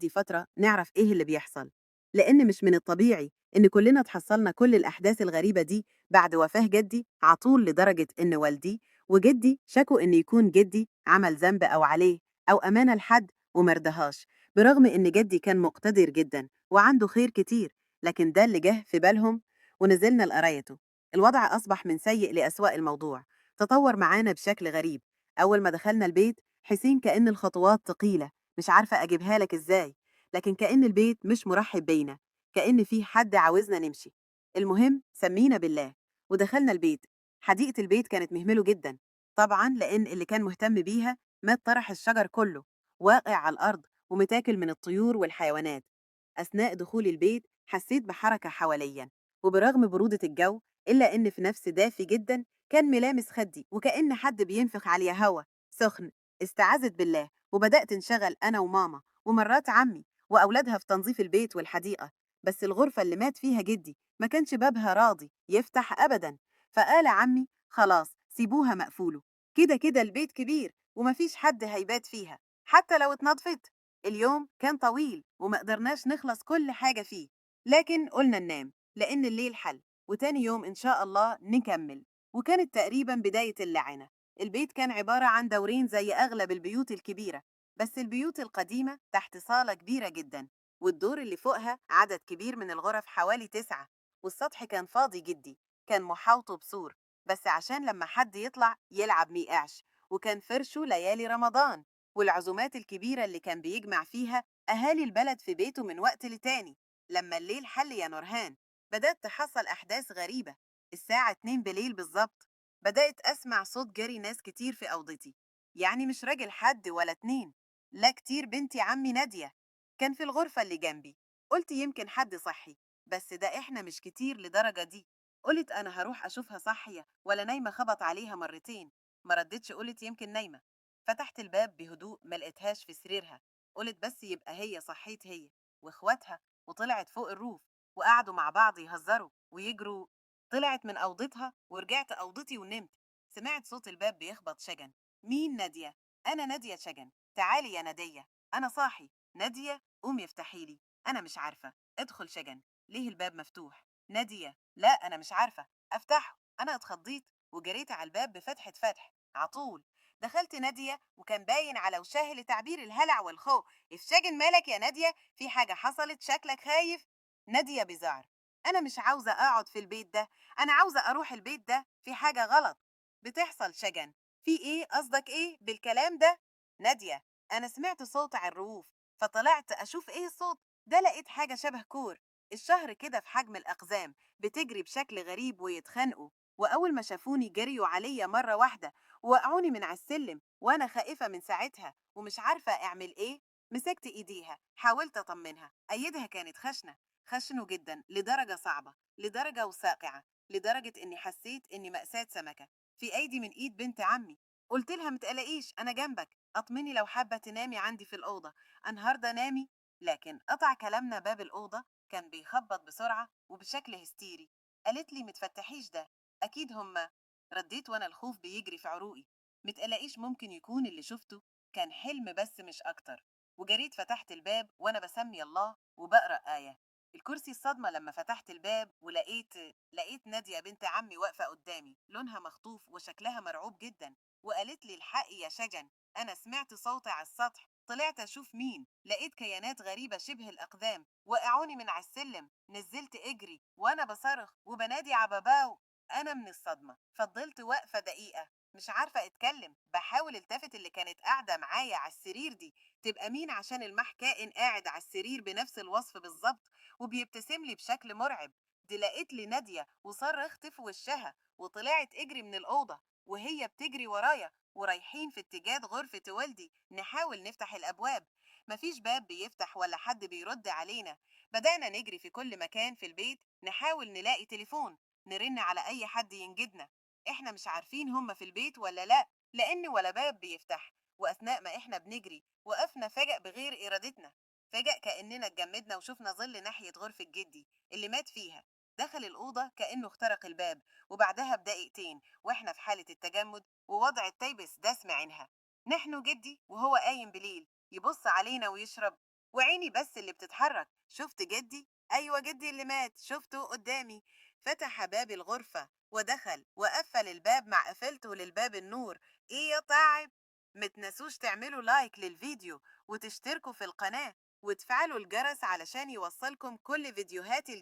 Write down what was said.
دي فترة نعرف إيه اللي بيحصل، لأن مش من الطبيعي إن كلنا تحصلنا كل الأحداث الغريبة دي بعد وفاة جدي عطول، لدرجة إن والدي وجدي شكوا إن يكون جدي عمل ذنب أو عليه أو أمانة لحد ومرضهاش، برغم إن جدي كان مقتدر جدا وعنده خير كتير، لكن ده اللي جه في بالهم ونزلنا لقرايته. الوضع أصبح من سيء لأسوأ. الموضوع تطور معانا بشكل غريب. أول ما دخلنا البيت حسين كأن الخطوات تقيلة، مش عارفة أجيبها لك إزاي، لكن كأن البيت مش مرحب بينا، كأن في حد عاوزنا نمشي. المهم سمينا بالله ودخلنا البيت. حديقة البيت كانت مهمله جدا، طبعا لأن اللي كان مهتم بيها مات، طرح الشجر كله واقع على الأرض ومتاكل من الطيور والحيوانات. أثناء دخول البيت حسيت بحركة حواليا، وبرغم برودة الجو إلا إن في نفس دافي جدا كان ملامس خدي، وكأن حد بينفخ عليا هوا سخن. استعاذت بالله وبدأت انشغل أنا وماما ومرات عمي وأولادها في تنظيف البيت والحديقة. بس الغرفة اللي مات فيها جدي ما كانش بابها راضي يفتح أبدا، فقال عمي خلاص سيبوها مقفوله، كده كده البيت كبير ومفيش حد هيبات فيها حتى لو اتنضفت. اليوم كان طويل وما قدرناش نخلص كل حاجة فيه، لكن قلنا ننام لأن الليل حل، وتاني يوم إن شاء الله نكمل. وكانت تقريبا بداية اللعنة. البيت كان عبارة عن دورين زي أغلب البيوت الكبيرة، بس البيوت القديمة تحت صالة كبيرة جدا، والدور اللي فوقها عدد كبير من الغرف حوالي 9، والسطح كان فاضي جدي، كان محاوطه بسور بس عشان لما حد يطلع يلعب ميقعش، وكان فرشه ليالي رمضان والعزومات الكبيرة اللي كان بيجمع فيها أهالي البلد في بيته من وقت لتاني. لما الليل حل يا نورهان بدأت تحصل أحداث غريبة. الساعة 2 بالليل بالظبط بدأت أسمع صوت جري ناس كتير في أوضتي، يعني مش راجل حد ولا اتنين، لا كتير. بنتي عمي نادية كان في الغرفة اللي جنبي، قلت يمكن حد صحي، بس ده إحنا مش كتير لدرجة دي. قلت أنا هروح أشوفها صحية ولا نايمة، خبط عليها مرتين ما ردتش، قلت يمكن نايمة. فتحت الباب بهدوء ما لقيتهاش في سريرها، قلت بس يبقى هي صحيت هي واخواتها، وطلعت فوق الروف وقعدوا مع بعض يهزروا ويجروا. طلعت من أوضتها ورجعت أوضتي ونمت. سمعت صوت الباب بيخبط شجن. مين؟ نادية. أنا نادية شجن، تعالي يا نادية، أنا صاحي. نادية قومي افتحي لي. أنا مش عارفة. ادخل شجن، ليه الباب مفتوح؟ نادية لا أنا مش عارفة أفتحه. أنا اتخضيت وجريت على الباب بفتحة فتح عطول. دخلت نادية وكان باين على وشها لتعبير الهلع والخوف. افشاجن مالك يا نادية؟ في حاجة حصلت؟ شكلك خايف. نادية بزعر أنا مش عاوزة أقعد في البيت ده، أنا عاوزة أروح البيت ده، في حاجة غلط بتحصل. شجن في إيه؟ قصدك إيه بالكلام ده؟ نادية أنا سمعت صوت على الرؤوف فطلعت أشوف إيه الصوت ده، لقيت حاجة شبه كور الشهر كده في حجم الأقزام بتجري بشكل غريب ويتخانقوا. وأول ما شافوني جريوا عليا مرة واحدة وقعوني من على السلم، وأنا خائفة من ساعتها ومش عارفة أعمل إيه. مسكت إيديها حاولت أطمنها، أيدها كانت خشنة، خشنوا جدا لدرجة صعبة، لدرجة وساقعة، لدرجة إني حسيت إني مأساة سمكة في أيدي من إيد بنت عمي. قلت لها متقلقيش أنا جنبك، أطمني لو حابة تنامي عندي في الأوضة النهاردة نامي. لكن قطع كلامنا باب الأوضة كان بيخبط بسرعة وبشكل هستيري. قالت لي متفتحيش ده أكيد هما. رديت وأنا الخوف بيجري في عروقي. متقلقيش ممكن يكون اللي شفته كان حلم بس مش أكتر. وجريت فتحت الباب وأنا بسمي الله وبقرأ آية. الكرسي الصدمة لما فتحت الباب لقيت نادية بنت عمي واقفة قدامي، لونها مخطوف وشكلها مرعوب جدا، وقالت لي الحقي يا شجن، أنا سمعت صوتي على السطح، طلعت أشوف مين، لقيت كيانات غريبة شبه الأقدام وقعوني من على السلم. نزلت أجري وأنا بصرخ وبنادي عباباو. أنا من الصدمة فضلت واقفة دقيقة مش عارفة أتكلم، بحاول التفت اللي كانت قاعدة معايا على السرير دي تبقى مين، عشان المح كائن قاعد على السرير بنفس الوصف بالظبط وبيبتسم لي بشكل مرعب. دي لقيت لي نادية وصرخت في وشها وطلعت اجري من الأوضة وهي بتجري ورايا، ورايحين في اتجاه غرفة والدي نحاول نفتح الأبواب. مفيش باب بيفتح ولا حد بيرد علينا. بدأنا نجري في كل مكان في البيت نحاول نلاقي تليفون نرن على أي حد ينجدنا. احنا مش عارفين هم في البيت ولا لا، لأن ولا باب بيفتح. وأثناء ما احنا بنجري وقفنا فجأة بغير إرادتنا. فجأة كأننا اتجمدنا وشفنا ظل ناحية غرفة جدي اللي مات فيها. دخل الأوضة كأنه اخترق الباب، وبعدها بدقيقتين واحنا في حالة التجمد ووضع التيبس ده سمعناها. نحن جدي وهو قايم بليل يبص علينا ويشرب. وعيني بس اللي بتتحرك. شفت جدي؟ أيوة جدي اللي مات، شفته قدامي. فتح باب الغرفة ودخل وقفل الباب مع قفلته للباب النور. إيه يا تعب؟ متنسوش تعملوا لايك للفيديو وتشتركوا في القناة وتفعلوا الجرس علشان يوصلكم كل فيديوهاتي